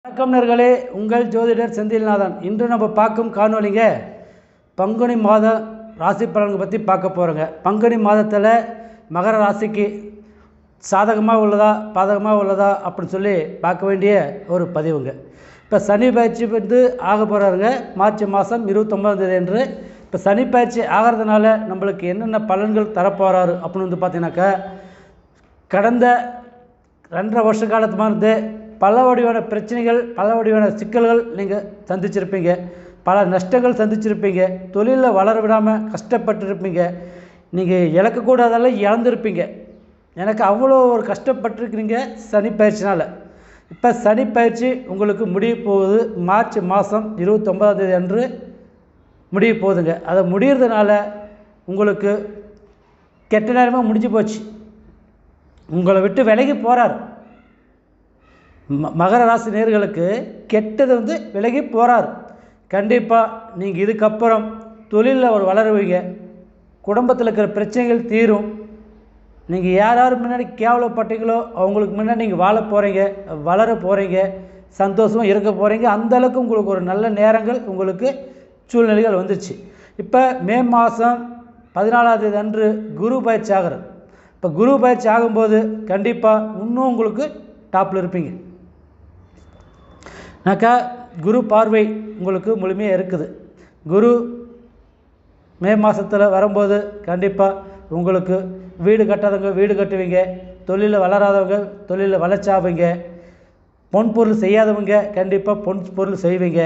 வணக்கம் நேர்களே, உங்கள் ஜோதிடர் செந்தில்நாதன். இன்று நம்ம பார்க்கும் காணொலிங்க பங்குனி மாத ராசி பலன்கள் பற்றி பார்க்க போகிறோங்க. பங்குனி மாதத்தில் மகர ராசிக்கு சாதகமாக உள்ளதா பாதகமாக உள்ளதா அப்படின்னு சொல்லி பார்க்க வேண்டிய ஒரு பதிவுங்க. இப்போ சனி பயிற்சி வந்து ஆக போகிறாருங்க. மார்ச் மாதம் 29 அன்று. இப்போ சனி பயிற்சி ஆகிறதுனால நம்மளுக்கு என்னென்ன பலன்கள் தரப்போகிறாரு அப்படின்னு வந்து பார்த்தீங்கன்னாக்கா, கடந்த 2.5 வருஷ காலத்துமாக இருந்து பல வடிவான பிரச்சனைகள், பல வடிவான சிக்கல்கள் நீங்கள் சந்திச்சிருப்பீங்க. பல நஷ்டங்கள் சந்திச்சிருப்பீங்க. தொழிலில் வளர விடாமல் கஷ்டப்பட்டுருப்பீங்க. நீங்கள் இழக்கக்கூடாதெல்லாம் இழந்திருப்பீங்க. எனக்கு அவ்வளோ ஒரு கஷ்டப்பட்டுருக்கிறீங்க சனி பயிற்சினால். இப்போ சனி பயிற்சி உங்களுக்கு முடிய போகுது. மார்ச் மாதம் 29 அன்று முடிய போகுதுங்க. அதை முடிகிறதுனால உங்களுக்கு கெட்ட நேரமாக முடிஞ்சு போச்சு. உங்களை விட்டு விலகி போகிறார். மகர ராசி நேயர்களுக்கு கெட்டது வந்து விலகி போகிறார். கண்டிப்பாக நீங்கள் இதுக்கப்புறம் தொழிலில் ஒரு வளருவீங்க. குடும்பத்தில் இருக்கிற பிரச்சனைகள் தீரும். நீங்கள் யார் முன்னாடி கேவலப்பட்டீங்களோ அவங்களுக்கு முன்னாடி நீங்கள் வாழ போகிறீங்க, வளர போகிறீங்க, சந்தோஷமாக இருக்க போகிறீங்க. அந்தளவுக்கு உங்களுக்கு ஒரு நல்ல நேரங்கள், உங்களுக்கு சூழ்நிலைகள் வந்துச்சு. இப்போ மே மாதம் 14 அன்று குரு பயிற்சி ஆகிறது. இப்போ குரு பயிற்சி ஆகும்போது கண்டிப்பாக இன்னும் உங்களுக்கு டாப்பில் இருப்பீங்க. குரு பார்வை உங்களுக்கு முழுமையாக இருக்குது. குரு மே மாதத்தில் வரும்போது கண்டிப்பாக உங்களுக்கு வீடு கட்டாதவங்க வீடு கட்டுவீங்க, தொழிலில் வளராதவங்க தொழிலில் வளர்ச்சாவீங்க, பொன் பொருள் செய்யாதவங்க கண்டிப்பாக பொன் பொருள் செய்வீங்க,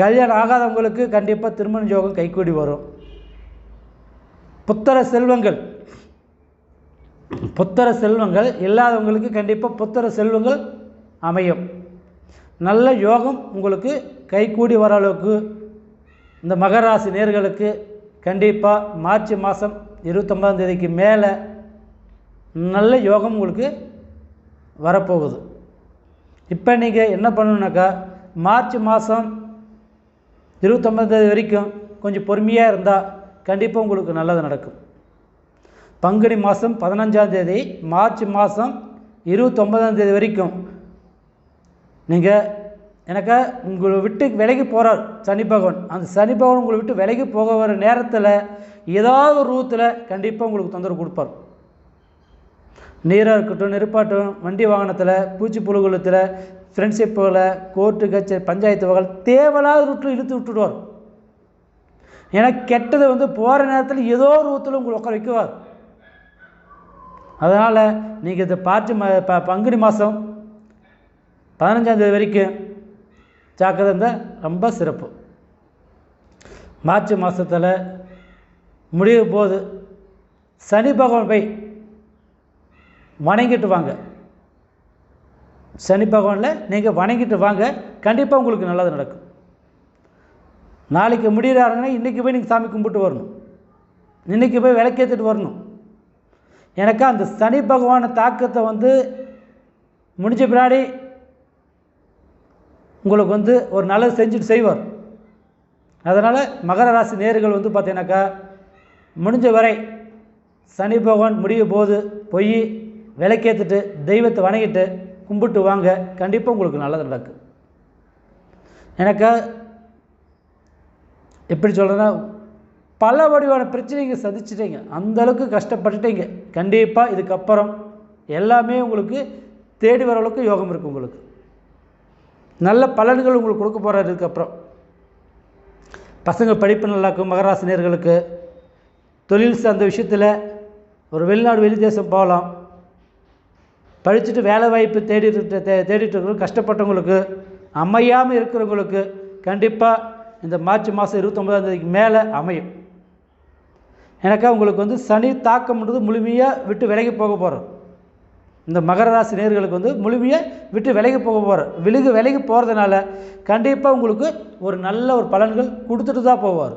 கல்யாணம் ஆகாதவங்களுக்கு கண்டிப்பாக திருமண யோகம் கைக்கூடி வரும். புத்திர செல்வங்கள் இல்லாதவங்களுக்கு கண்டிப்பாக புத்திர செல்வங்கள் அமையும். நல்ல யோகம் உங்களுக்கு கைக்கூடி வர அளவுக்கு இந்த மகராசி நேயர்களுக்கு கண்டிப்பாக மார்ச் மாதம் 29ஆம் தேதிக்கு மேலே நல்ல யோகம் உங்களுக்கு வரப்போகுது. இப்போ நீங்கள் என்ன பண்ணணுன்னாக்கா, மார்ச் மாதம் 29ஆம் தேதி வரைக்கும் கொஞ்சம் பொறுமையாக இருந்தால் கண்டிப்பாக உங்களுக்கு நல்லது நடக்கும். பங்குனி மாதம் 15ஆம் தேதி மார்ச் மாதம் 29ஆம் தேதி வரைக்கும் நீங்கள் எனக்கு உங்களை விட்டு விலகி போகிறார் சனி பகவான். அந்த சனி பகவான் உங்களை விட்டு விலகி போக வர நேரத்தில் ஏதாவது ஒரு ரூத்தில் கண்டிப்பாக உங்களுக்கு தொந்தரவு கொடுப்பார். நீராக இருக்கட்டும், நெருப்பாட்டும், வண்டி வாகனத்தில், பூச்சி புழுகுலத்தில், ஃப்ரெண்ட்ஷிப்பில், கோர்ட்டு கட்சி, பஞ்சாயத்து வகை தேவையில்லாத ரூட்டில் இழுத்து விட்டுடுவார். ஏன்னா கெட்டது வந்து போகிற நேரத்தில் ஏதோ ஒரு ரூத்தில் உங்களை உட்கார வைக்குவார். அதனால் நீங்கள் இதை பார்த்து பங்குனி மாதம் 15ஆம் தேதி வரைக்கும் ஜாக்கிரதை இருந்தால் ரொம்ப சிறப்பு. மார்ச் மாதத்தில் முடிய போது சனி பகவான் போய் வணங்கிட்டு வாங்க. சனி பகவானில் நீங்கள் வணங்கிட்டு வாங்க, கண்டிப்பாக உங்களுக்கு நல்லது நடக்கும். நாளைக்கு முடிகிறாருங்கன்னா இன்றைக்கி போய் நீங்கள் சாமி கும்பிட்டு வரணும், இன்றைக்கி போய் விளக்கேற்றிட்டு வரணும். எனக்கு அந்த சனி பகவான தாக்கத்தை வந்து முடிஞ்ச பின்னாடி உங்களுக்கு வந்து ஒரு நல்லது செஞ்சுட்டு செய்வார். அதனால் மகர ராசி நேயர்கள் வந்து பார்த்தீங்கன்னாக்கா, முடிஞ்ச வரை சனி பகவான் முடிய போது போய் விளக்கேற்றிட்டு தெய்வத்தை வணங்கிட்டு கும்பிட்டு வாங்க, கண்டிப்பாக உங்களுக்கு நல்லது நடக்கும். எனக்கு எப்படி சொல்கிறேன்னா, பல வடிவான பிரச்சனைங்க சந்திச்சிட்டீங்க, அந்தளவுக்கு கஷ்டப்பட்டுட்டீங்க. கண்டிப்பாக இதுக்கப்புறம் எல்லாமே உங்களுக்கு தேடி வர அளவுக்கு யோகம் இருக்குது. உங்களுக்கு நல்ல பலன்கள் உங்களுக்கு கொடுக்க போகிறாரு. இதுக்கப்புறம் பசங்க படிப்பு நல்லாக்கும். மகராசினியர்களுக்கு தொழில் சார்ந்த விஷயத்தில் ஒரு வெளிநாடு வெளி தேசம் போகலாம். படிச்சுட்டு வேலை வாய்ப்பு தேடிட்டு இருக்கிறவங்க, கஷ்டப்பட்டவங்களுக்கு, அமையாமல் இருக்கிறவங்களுக்கு கண்டிப்பாக இந்த மார்ச் மாதம் 29ஆம் தேதிக்கு மேலே அமையும். எனக்கு உங்களுக்கு வந்து சனி தாக்கம்ன்றது முழுமையாக விட்டு விலகி போக போகிறோம். இந்த மகர ராசி நேயர்களுக்கு வந்து முழுமையாக விட்டு விலகி போக போகிறோம். விலகி போகிறதுனால கண்டிப்பாக உங்களுக்கு ஒரு நல்ல ஒரு பலன்கள் கொடுத்துட்டு தான் போவார்.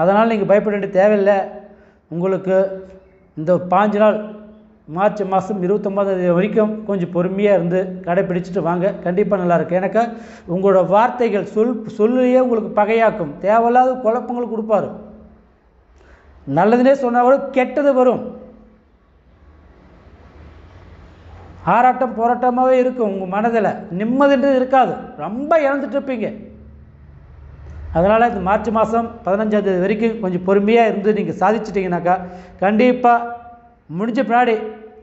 அதனால் நீங்கள் பயப்பட வேண்டிய தேவையில்லை. உங்களுக்கு இந்த 5 நாள் மார்ச் மாதம் 29ஆம் தேதி வரைக்கும் கொஞ்சம் பொறுமையாக இருந்து கடைப்பிடிச்சிட்டு வாங்க, கண்டிப்பாக நல்லாயிருக்கு. எனக்கு உங்களோட வார்த்தைகள் சொல்லையே உங்களுக்கு பகையாக்கும். தேவையில்லாத குழப்பங்கள் கொடுப்பார். நல்லதுனே சொன்னால் கூட கெட்டது வரும். ஆராட்டம் போராட்டமாகவே இருக்கும். உங்கள் மனதில் நிம்மதின்றது இருக்காது, ரொம்ப இழந்துட்டு இருப்பீங்க. அதனால் இந்த மார்ச் மாதம் 15ஆம் தேதி வரைக்கும் கொஞ்சம் பொறுமையாக இருந்து நீங்கள் சாதிச்சிட்டிங்கனாக்கா கண்டிப்பாக முடிஞ்ச பின்னாடி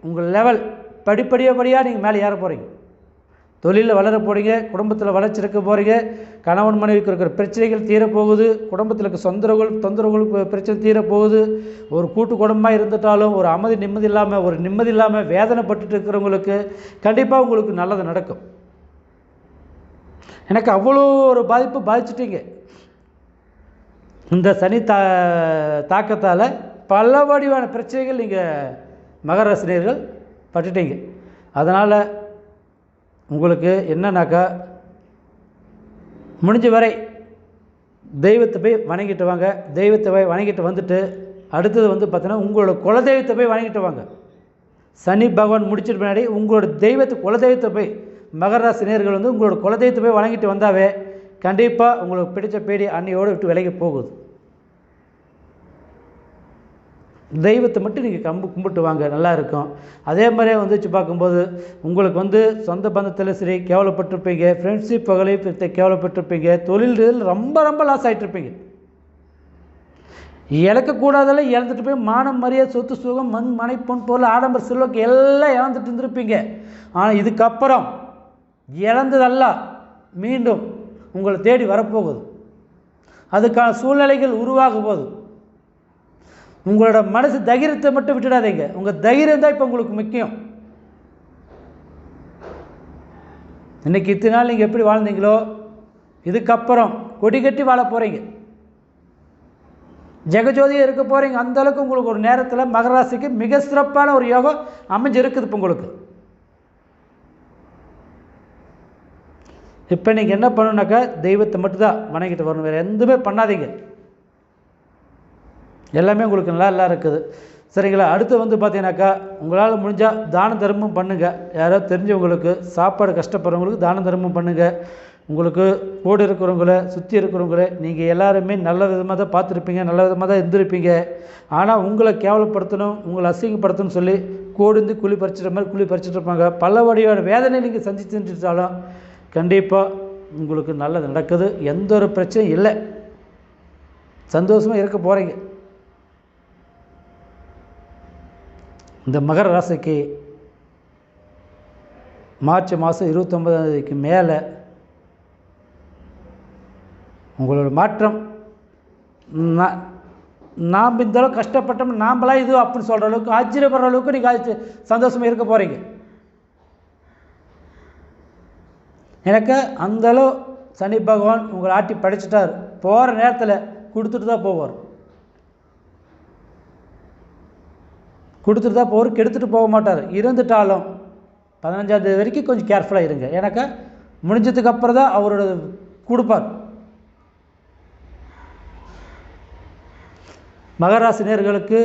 உங்கள் லெவல் படிப்படியாக நீங்கள் மேலே ஏற போகிறீங்க. தொழிலில் வளர போகிறீங்க, குடும்பத்தில் வளர்ச்சி இருக்க போகிறீங்க, கணவன் மனைவிக்கு இருக்கிற பிரச்சனைகள் தீரப்போகுது, குடும்பத்தில் இருக்க தொந்தரவுகள் பிரச்சனை தீரப்போகுது. ஒரு கூட்டு குடும்பமாக இருந்துட்டாலும் ஒரு நிம்மதி இல்லாமல் வேதனைப்பட்டு இருக்கிறவங்களுக்கு கண்டிப்பாக உங்களுக்கு நல்லது நடக்கும். எனக்கு அவ்வளோ ஒரு பாதிச்சிட்டிங்க. இந்த சனி தாக்கத்தால் பல வடிவான பிரச்சனைகள் நீங்கள் மகர ராசினியர்கள் பட்டுட்டீங்க. அதனால் உங்களுக்கு என்னன்னாக்கா முடிஞ்ச வரை தெய்வத்தை போய் வணங்கிட்டு வாங்க. தெய்வத்தை போய் வணங்கிட்டு வந்துட்டு அடுத்தது பார்த்தீங்கன்னா உங்களோட குலதெய்வத்தை போய் வணங்கிட்டு வாங்க. சனி பகவான் முடிச்சிட்டு பின்னாடி உங்களோட குலதெய்வத்தை போய் மகர ராசி நேயர்கள் உங்களோட குலதெய்வத்தை போய் வணங்கிட்டு வந்தாவே கண்டிப்பாக உங்களுக்கு பிடிச்ச பேடி அன்னையோடு விட்டு விலகி போகுது. தெய்வத்தை மட்டும் நீங்கள் கும்பிட்டு வாங்க, நல்லா இருக்கும். அதே மாதிரியே வச்சு பார்க்கும்போது உங்களுக்கு சொந்த பந்தத்தில் சரி கேவலப்பட்டிருப்பீங்க, ஃப்ரெண்ட்ஷிப் வகையை கேவலப்பட்டிருப்பீங்க, தொழில் ரொம்ப லாஸ் ஆகிட்டுருப்பீங்க. இழக்கக்கூடாதெல்லாம் இழந்துட்டு போய் மானம் மரியாதை சொத்து சுகம் மனை பொன் பொருள் ஆடம்பர செல்வக்கு எல்லாம் இழந்துட்டு இருந்திருப்பீங்க. ஆனால் இதுக்கப்புறம் இழந்ததெல்லாம் மீண்டும் உங்களை தேடி வரப்போகுது. அதுக்கான சூழ்நிலைகள் உருவாகும் போது உங்களோட மனசு தைரியத்தை மட்டும் விட்டுடாதீங்க. உங்கள் தைரியம் தான் இப்போ உங்களுக்கு முக்கியம். இன்றைக்கி இத்தனை நாள் நீங்கள் எப்படி வாழ்ந்தீங்களோ இதுக்கப்புறம் கொடி கட்டி வாழ போகிறீங்க, ஜெகஜோதியாக இருக்க போகிறீங்க. அந்தளவுக்கு உங்களுக்கு ஒரு நேரத்தில் மகர ராசிக்கு மிக சிறப்பான ஒரு யோகம் அமைஞ்சிருக்குது. இப்போ உங்களுக்கு இப்போ நீங்கள் என்ன பண்ணணுனாக்கா தெய்வத்தை மட்டும்தான் வணங்கிட்டு வரணும், வேறு எதுவுமே பண்ணாதீங்க. எல்லாமே உங்களுக்கு நல்லா இருக்குது. சரிங்களா? அடுத்து பார்த்தீங்கன்னாக்கா உங்களால் முடிஞ்சால் தான தர்மம் பண்ணுங்கள். யாரோ தெரிஞ்சவங்களுக்கு சாப்பாடு கஷ்டப்படுறவங்களுக்கு தான தர்மம் பண்ணுங்கள். உங்களுக்கு கூட இருக்கிறவங்கள சுற்றி இருக்கிறவங்கள நீங்கள் எல்லாருமே நல்ல விதமாக தான் பார்த்துருப்பீங்க, நல்ல விதமாக தான் இருந்திருப்பீங்க. ஆனால் உங்களை கேவலப்படுத்தணும், உங்களை அசிங்கப்படுத்தணும்னு சொல்லி கூடுந்து குழி பறிச்சிட்டு இருப்பாங்க. பல வடிவான வேதனை நீங்கள் சந்திச்சுட்டாலும் கண்டிப்பாக உங்களுக்கு நல்லது நடக்குது. எந்த ஒரு பிரச்சனையும் இல்லை, சந்தோஷமாக இருக்க போகிறீங்க. இந்த மகர ராசிக்கு மார்ச் மாதம் 29ஆம் தேதிக்கு மேலே உங்களோட மாற்றம் நாம் இந்தளவுக்கு கஷ்டப்பட்டோம் நாம்பளாம் இது அப்படின்னு சொல்கிற அளவுக்கு ஆச்சரியப்படுற அளவுக்கு நீங்கள் சந்தோஷமாக இருக்க போகிறீங்க. எனக்கு அந்தளவு சனி பகவான் உங்களை ஆட்டி படைச்சிட்டார். போகிற நேரத்தில் கொடுத்துட்டு தான் போவார், கெடுத்துட்டு போக மாட்டார். இருந்துட்டாலும் 15ஆம் தேதி வரைக்கும் கொஞ்சம் கேர்ஃபுல்லாக இருங்க. எனக்கு முடிஞ்சதுக்கு அப்புறம் தான் அவரோட கொடுப்பார். மகராசினியர்களுக்கு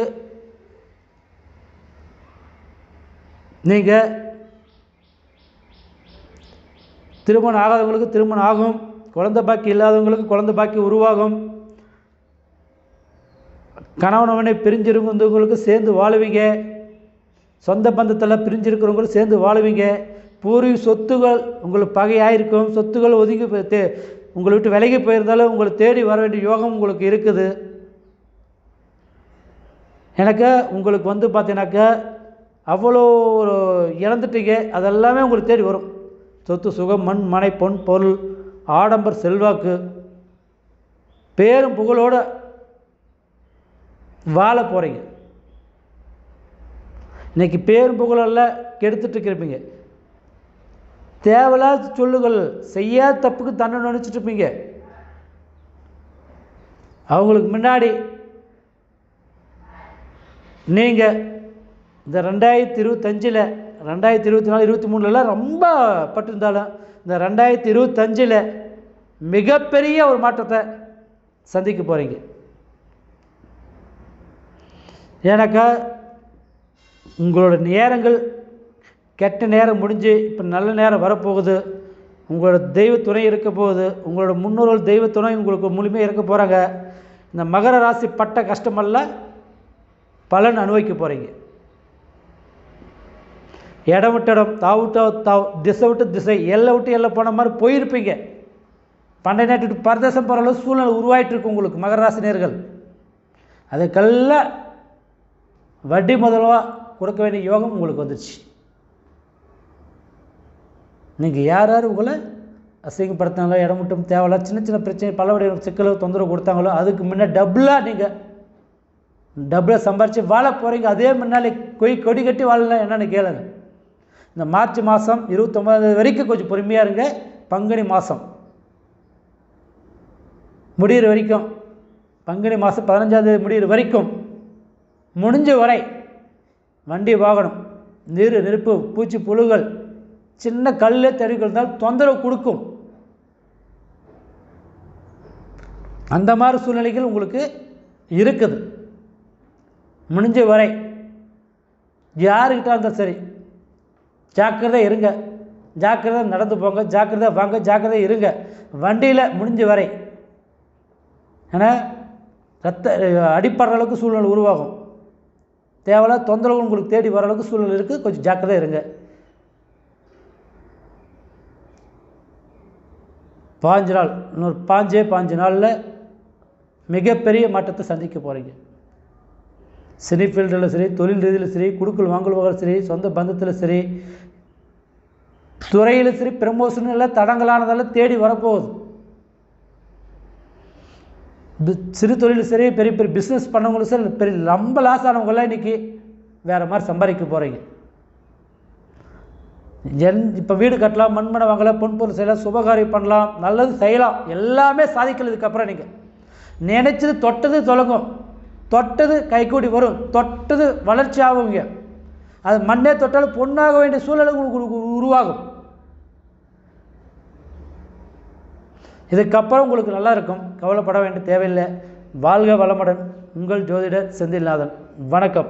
நீங்கள் திருமணம் ஆகாதவங்களுக்கு திருமணம் ஆகும், குழந்தை பாக்கி இல்லாதவங்களுக்கு குழந்தை பாக்கி உருவாகும், கணவனவனை பிரிஞ்சிருந்தவங்களுக்கு சேர்ந்து வாழுவீங்க, சொந்த பந்தத்தில் பிரிஞ்சிருக்கிறவங்களும் சேர்ந்து வாழுவீங்க. பூர்வீக சொத்துகள் உங்களுக்கு பகையாயிருக்கும், சொத்துக்கள் ஒதுங்கி உங்களை விட்டு விலகி போயிருந்தாலும் உங்களை தேடி வர வேண்டிய யோகம் உங்களுக்கு இருக்குது. எனக்கு உங்களுக்கு பார்த்தீங்கன்னாக்கா அவ்வளோ ஒரு இழந்துட்டீங்க, அதெல்லாமே உங்களுக்கு தேடி வரும். சொத்து சுகம் மண் மனை பொன் பொருள் ஆடம்பர் செல்வாக்கு பேரும் புகழோடு வாழ போகிறீங்க. இன்றைக்கி பேரும் புகழெல்லாம் கெடுத்துட்டு இருப்பீங்க. தேவையில்லாத சொல்லுகள் செய்யாத தப்புக்கு தண்டனை நினச்சிட்டு இருப்பீங்க. அவங்களுக்கு முன்னாடி நீங்கள் இந்த 2025 2024 23 ரொம்ப பட்டிருந்தாலும் இந்த 2025 மிகப்பெரிய ஒரு மாற்றத்தை சந்திக்க போகிறீங்க. ஏன்னாக்கா உங்களோட நேரங்கள் கெட்ட நேரம் முடிஞ்சு இப்போ நல்ல நேரம் வரப்போகுது. உங்களோட தெய்வத்துணை இருக்க போகுது. உங்களோட முன்னோர்கள் தெய்வத்துணை உங்களுக்கு முழுமையாக இருக்க போகிறாங்க. இந்த மகர ராசி பட்ட கஷ்டமெல்லாம் பலன் அனுபவிக்க போகிறீங்க. இடம் விட்டு இடம், தாவு திசை விட்டு திசை, எல்லை விட்டு எல்லை போன மாதிரி போயிருப்பீங்க. பண்டை நாட்டு பரதேசம் போகிற அளவு சூழ்நிலை உருவாயிட்டிருக்கு உங்களுக்கு மகர ராசி நேயர்கள். அதுக்கெல்லாம் வட்டி முதல்வா கொடுக்க வேண்டிய யோகம் உங்களுக்கு வந்துடுச்சு. நீங்கள் யார் யார் உங்களை அசிங்கப்படுத்தினாங்களோ, இடம் மட்டும் தேவையில்ல, சின்ன சின்ன பிரச்சனை பலவடைய சிக்கல் தொந்தரவு கொடுத்தாங்களோ, அதுக்கு முன்னே டபுளாக சம்பாரித்து வாழ போகிறீங்க. அதே முன்னாலே கொடி கட்டி வாழலாம் என்னென்னு கேளுங்க. இந்த மார்ச் மாதம் 29 வரைக்கும் கொஞ்சம் பொறுமையாக இருங்க. பங்குனி மாதம் முடிகிற வரைக்கும், பங்குனி மாதம் 15 முடிகிற வரைக்கும் முடிஞ்ச வரை வண்டி வாகனம், நீர் நெருப்பு, பூச்சி புழுகள், சின்ன கல் தெருக்கள் இருந்தால் தொந்தரவு கொடுக்கும். அந்த மாதிரி சூழ்நிலைகள் உங்களுக்கு இருக்குது. முடிஞ்ச வரை யாருக்கிட்ட இருந்தால் சரி ஜாக்கிரதை இருங்க. ஜாக்கிரதை நடந்து போங்க, ஜாக்கிரதை வாங்க, ஜாக்கிரதை இருங்க. வண்டியில் முடிஞ்ச வரை ஏன்னா அடிப்படுற அளவுக்கு சூழ்நிலை உருவாகும். தேவையில்ல தொந்தரவு உங்களுக்கு தேடி வர அளவுக்கு சூழ்நிலை இருக்குது. கொஞ்சம் ஜாக்கிரதை இருங்க. 5 நாள், இன்னொரு 5 நாளில் மிகப்பெரிய மாற்றத்தை சந்திக்க போகிறீங்க. சினி ஃபீல்டில் சரி, தொழில் ரீதியில் சரி, குடுக்கல் வாங்கல் சரி, சொந்த பந்தத்தில் சரி, துறையில் சரி, ப்ரமோஷன் எல்லாம் தடங்களானதெல்லாம் தேடி வரப்போகுது. சிறு தொழில் சரி, பெரிய பெரிய பிஸ்னஸ் பண்ணவங்களும் சரி, பெரிய ரொம்ப லாஸ் ஆனவங்களாம் இன்றைக்கி வேறு மாதிரி சம்பாதிக்க போகிறீங்க. இப்போ வீடு கட்டலாம், மண்மனை வாங்கலாம், பொன்பொருள் செய்யலாம், சுபகாரியம் பண்ணலாம், நல்லது செய்யலாம், எல்லாமே சாதிக்கிறதுக்கப்புறம் நீங்கள் நினைச்சது தொட்டது தொடங்கும், தொட்டது கைகூடி வரும், தொட்டது வளர்ச்சி ஆகுங்க. அது மண்ணே தொட்டாலும் பொண்ணாக வேண்டிய சூழல் உங்களுக்கு உருவாகும். இதுக்கப்புறம் உங்களுக்கு நல்லா இருக்கும். கவலைப்பட வேண்டிய தேவையில்லை. வாழ்க வளமுடன். உங்கள் ஜோதிடர் செந்தில்நாதன். வணக்கம்.